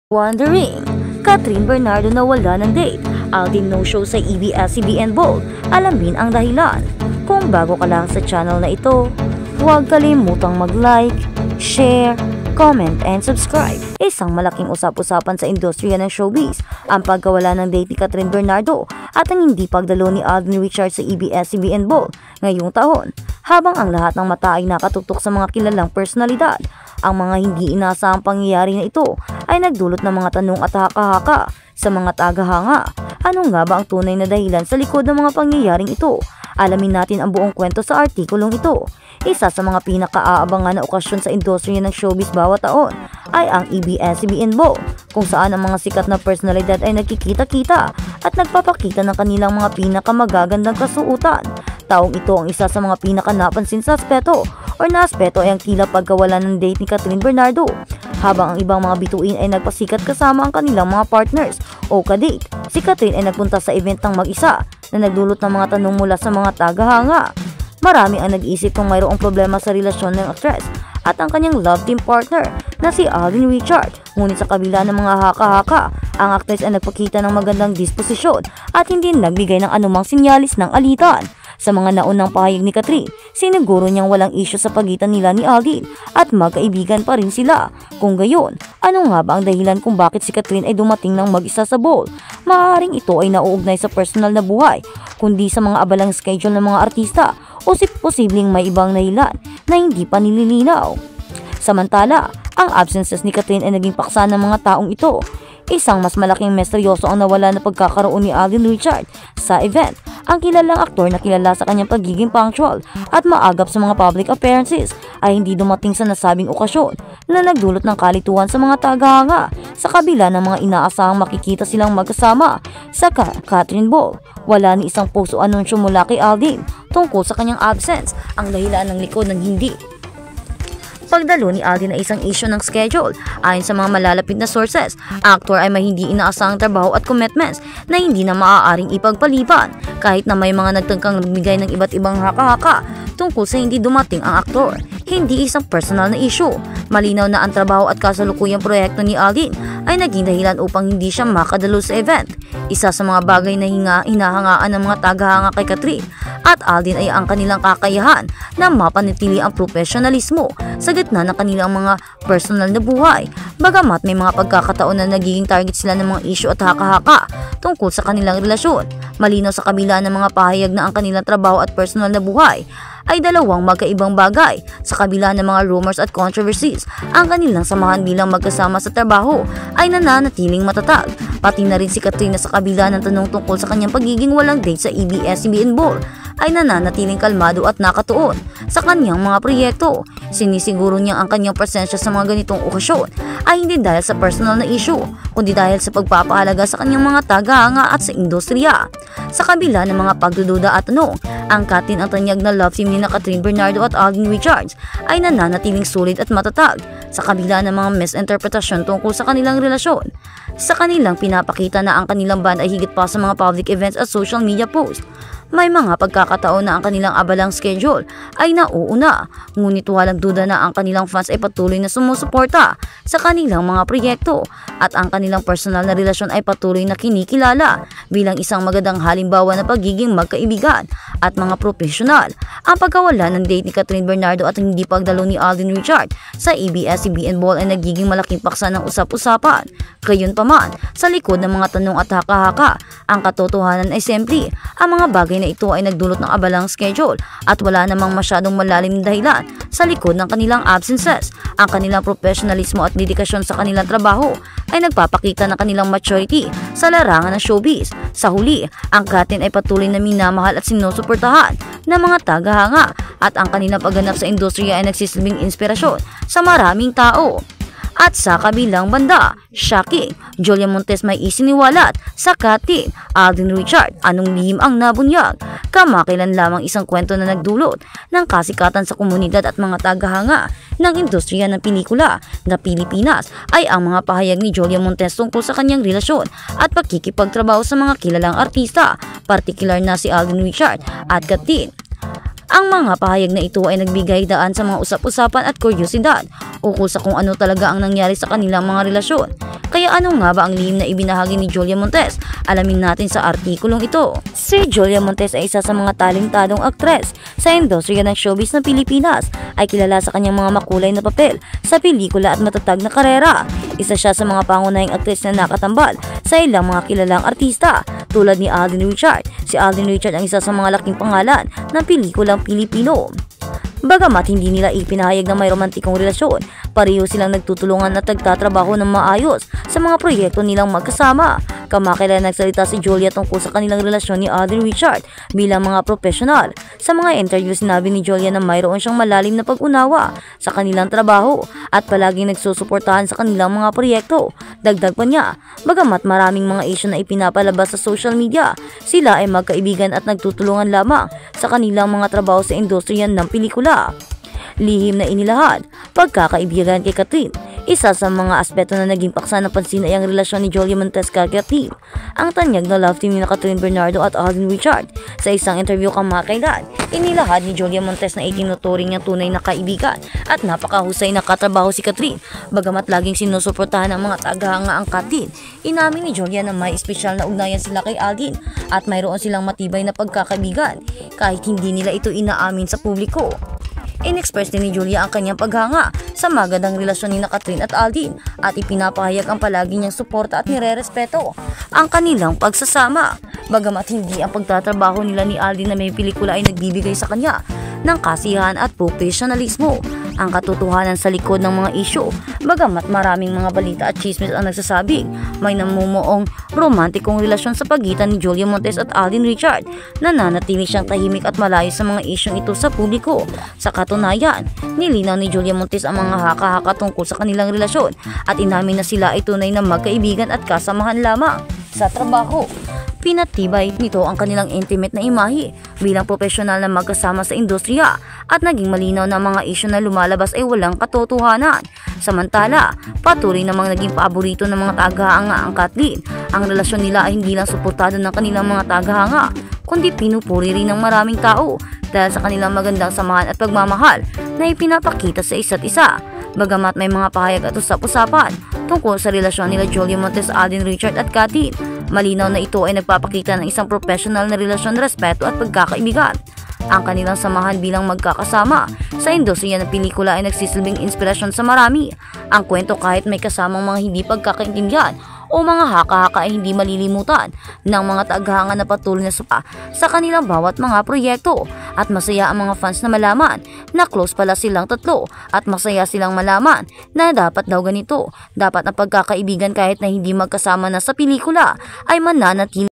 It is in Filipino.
Wondering, Catherine Bernardo nawala ng date, Aldin no-show sa ABS-CBN Bold. Alamin ang dahilan. Kung bago ka lang sa channel na ito, huwag kalimutang mag-like, share, comment, and subscribe. Isang malaking usap-usapan sa industriya ng showbiz ang pagkawala ng date ni Catherine Bernardo at ang hindi pagdalo ni Alden Richards sa ABS-CBN Bold ngayong taon. Habang ang lahat ng mata ay nakatutok sa mga kilalang personalidad, ang mga hindi inaasahang pangyayari na ito ay nagdulot ng mga tanong at haka-haka sa mga tagahanga. Ano nga ba ang tunay na dahilan sa likod ng mga pangyayaring ito? Alamin natin ang buong kwento sa artikulong ito. Isa sa mga pinaka-aabangan na okasyon sa industriya ng showbiz bawat taon ay ang ABS-CBN Bowl, kung saan ang mga sikat na personalidad ay nagkikita-kita at nagpapakita ng kanilang mga pinakamagagandang kasuotan. Taong ito ang isa sa mga pinaka-napansin sa aspeto na aspeto ay ang tila pagkawala ng date ni Catherine Bernardo, habang ang ibang mga bituin ay nagpasikat kasama ang kanilang mga partners o kadate. Si Catherine ay nagpunta sa event ng mag-isa na nagdulot ng mga tanong mula sa mga tagahanga. Marami ang nag-isip kung mayroong problema sa relasyon ng actress at ang kanyang love team partner na si Alden Richards. Ngunit sa kabila ng mga haka-haka, ang actress ay nagpakita ng magandang disposisyon at hindi nagbigay ng anumang sinyalis ng alitan. Sa mga naunang pahayag ni Catherine, siniguro niyang walang isyu sa pagitan nila ni Alden at magkaibigan pa rin sila. Kung gayon, ano nga ba ang dahilan kung bakit si Catherine ay dumating ng mag-isa sa bowl? Maaaring ito ay nauugnay sa personal na buhay, kundi sa mga abalang schedule ng mga artista o posibleng may ibang dahilan na hindi pa nililinaw. Samantala, ang absences ni Catherine ay naging paksa ng mga taong ito. Isang mas malaking misteryoso ang nawala na pagkakaroon ni Alden Richards sa event. Ang kilalang aktor na kilala sa kanyang pagiging punctual at maagap sa mga public appearances ay hindi dumating sa nasabing okasyon na nagdulot ng kalituhan sa mga tagahanga. Sa kabila ng mga inaasahang makikita silang magkasama sa Catherine Bowl, wala ni isang post o anunsyo mula kay Alden tungkol sa kanyang absence. Ang dahilan ng likod ng hindi pagdalo ni Alden ay isang issue ng schedule. Ayon sa mga malalapit na sources, actor ay may hindi inaasahang trabaho at commitments na hindi na maaaring ipagpaliban, kahit na may mga nagtangkang nagbigay ng iba't ibang haka-haka tungkol sa hindi dumating ang aktor. Hindi isang personal na issue. Malinaw na ang trabaho at kasalukuyang proyekto ni Alden ay naging dahilan upang hindi siya makadalo sa event. Isa sa mga bagay na hinahangaan ng mga tagahanga kay Catherine at Alden ay ang kanilang kakayahan na mapanatili ang profesionalismo sa gitna ng kanilang mga personal na buhay. Bagamat may mga pagkakataon na nagiging target sila ng mga issue at haka-haka tungkol sa kanilang relasyon, malinaw sa kabila ng mga pahayag na ang kanilang trabaho at personal na buhay ay dalawang magkaibang bagay. Sa kabila ng mga rumors at controversies, ang kanilang samahan bilang magkasama sa trabaho ay nananatiling matatag. Pati na rin si Catherine sa kabila ng tanong tungkol sa kanyang pagiging walang date sa ABS-CBN Bowl ay nananatiling kalmado at nakatuon sa kanyang mga proyekto. Sinisiguro niya ang kanyang presensya sa mga ganitong okasyon ay hindi dahil sa personal na issue, kundi dahil sa pagpapahalaga sa kanyang mga tagahanga at sa industriya. Sa kabila ng mga pagdududa at tanong, ang Catherine ang tanyag na love team ni Catherine Bernardo at Alden Richards ay nananatiling sulit at matatag sa kabila ng mga misinterpretasyon tungkol sa kanilang relasyon. Sa kanilang pinapakita na ang kanilang band ay higit pa sa mga public events at social media posts. May mga pagkakataon na ang kanilang abalang schedule ay nauuna, ngunit walang duda na ang kanilang fans ay patuloy na sumusuporta sa kanilang mga proyekto at ang kanilang personal na relasyon ay patuloy na kinikilala bilang isang magandang halimbawa na pagiging magkaibigan at mga profesional. Ang pagkawala ng date ni Catherine Bernardo at hindi pagdalo ni Alden Richards sa ABS-CBN Bowl ay nagiging malaking paksa ng usap-usapan. Gayunpaman, sa likod ng mga tanong at haka-haka, ang katotohanan ay simple, ang mga bagay na ito ay nagdulot ng abalang schedule at wala namang masyadong malalim na dahilan sa likod ng kanilang absences. Ang kanilang professionalismo at dedikasyon sa kanilang trabaho ay nagpapakita ng kanilang maturity sa larangan ng showbiz. Sa huli, ang Catherine ay patuloy na minamahal at sinusuportahan ng mga tagahanga at ang kanilang pagganap sa industriya ay nagsisilbing inspirasyon sa maraming tao. At sa kabilang banda, shocking, Julia Montes may isiniwalat sa Catherine, Alden Richards, anong lihim ang nabunyag. Kamakailan lamang isang kwento na nagdulot ng kasikatan sa komunidad at mga tagahanga ng industriya ng pelikula na Pilipinas ay ang mga pahayag ni Julia Montes tungkol sa kanyang relasyon at pagkikipagtrabaho sa mga kilalang artista, partikular na si Alden Richards at Catherine. Ang mga pahayag na ito ay nagbigay daan sa mga usap-usapan at kuryosidad ukol sa kung ano talaga ang nangyari sa kanilang mga relasyon. Kaya ano nga ba ang lihim na ibinahagi ni Julia Montes? Alamin natin sa artikulong ito. Si Julia Montes ay isa sa mga talentadong aktres sa industriya ng showbiz ng Pilipinas. Ay kilala sa kanyang mga makulay na papel sa pelikula at matatag na karera. Isa siya sa mga pangunahing aktres na nakatambal sa ilang mga kilalang artista tulad ni Alden Richard. Si Alden Richard ang isa sa mga laking pangalan ng pelikulang Pilipino. Bagamat hindi nila ipinahayag na may romantikong relasyon, pareho silang nagtutulungan at nagtatrabaho ng maayos sa mga proyekto nilang magkasama. Kamakailan nagsalita si Julia tungkol sa kanilang relasyon ni Alden Richard bilang mga profesional. Sa mga interview, sinabi ni Julia na mayroon siyang malalim na pag-unawa sa kanilang trabaho at palaging nagsusuportahan sa kanilang mga proyekto. Dagdag pa niya, bagamat maraming mga issue na ipinapalabas sa social media, sila ay magkaibigan at nagtutulungan lamang sa kanilang mga trabaho sa industriya ng pelikula. Lihim na inilahad, pagkakaibigan kay Kathryn. Isa sa mga aspeto na naging paksa ng pansin ay ang relasyon ni Julia Montes kay Kathryn. Ang tanyag na love team ni Kathryn Bernardo at Alden Richard. Sa isang interview kamakailan, inilahad ni Julia Montes na itinuturing niyang tunay na kaibigan at napakahusay na katrabaho si Kathryn. Bagamat laging sinusuportahan ng mga tagahanga ang Kathryn, inamin ni Julia na may espesyal na ugnayan sila kay Alden at mayroon silang matibay na pagkakaibigan kahit hindi nila ito inaamin sa publiko. In-express din ni Julia ang kanyang paghanga sa magandang relasyon ni Kathryn at Alden at ipinapahayag ang palagi niyang suporta at nirerespeto ang kanilang pagsasama. Bagamat hindi ang pagtatrabaho nila ni Alden na may pelikula ay nagbibigay sa kanya ng kasiyahan at profesionalismo. Ang katotohanan sa likod ng mga isyu, bagamat maraming mga balita at chismis ang nagsasabing may namumuong romantikong relasyon sa pagitan ni Julia Montes at Alden Richard, nananatili siyang tahimik at malayo sa mga isyong ito sa publiko. Sa katunayan, nilinaw ni Julia Montes ang mga haka-haka tungkol sa kanilang relasyon at inamin na sila ay tunay na magkaibigan at kasamahan lamang sa trabaho. Pinatibay nito ang kanilang intimate na imahe bilang profesional na magkasama sa industriya at naging malinaw na mga isyu na lumalabas ay walang katotohanan. Samantala, patuloy namang naging paborito ng mga tagahanga ang Kathryn. Ang relasyon nila ay hindi lang suportado ng kanilang mga tagahanga, kundi pinupuri rin ng maraming tao dahil sa kanilang magandang samahan at pagmamahal na ipinapakita sa isa't isa. Bagamat may mga pahayag at usap-usapan tungkol sa relasyon nila Julia Montes, Alden Richard at Kathryn, malinaw na ito ay nagpapakita ng isang professional na relasyon, respeto at pagkakaibigan. Ang kanilang samahan bilang magkakasama sa industriya ng pelikula ay nagsisilbing inspirasyon sa marami. Ang kwento kahit may kasamang mga hindi pagkakaintindihan o mga haka-haka ay hindi malilimutan ng mga tagahanga na patuloy na supa sa kanilang bawat mga proyekto. At masaya ang mga fans na malaman na close pala silang tatlo at masaya silang malaman na dapat daw ganito. Dapat ang pagkakaibigan kahit na hindi magkasama na sa pelikula ay mananatili.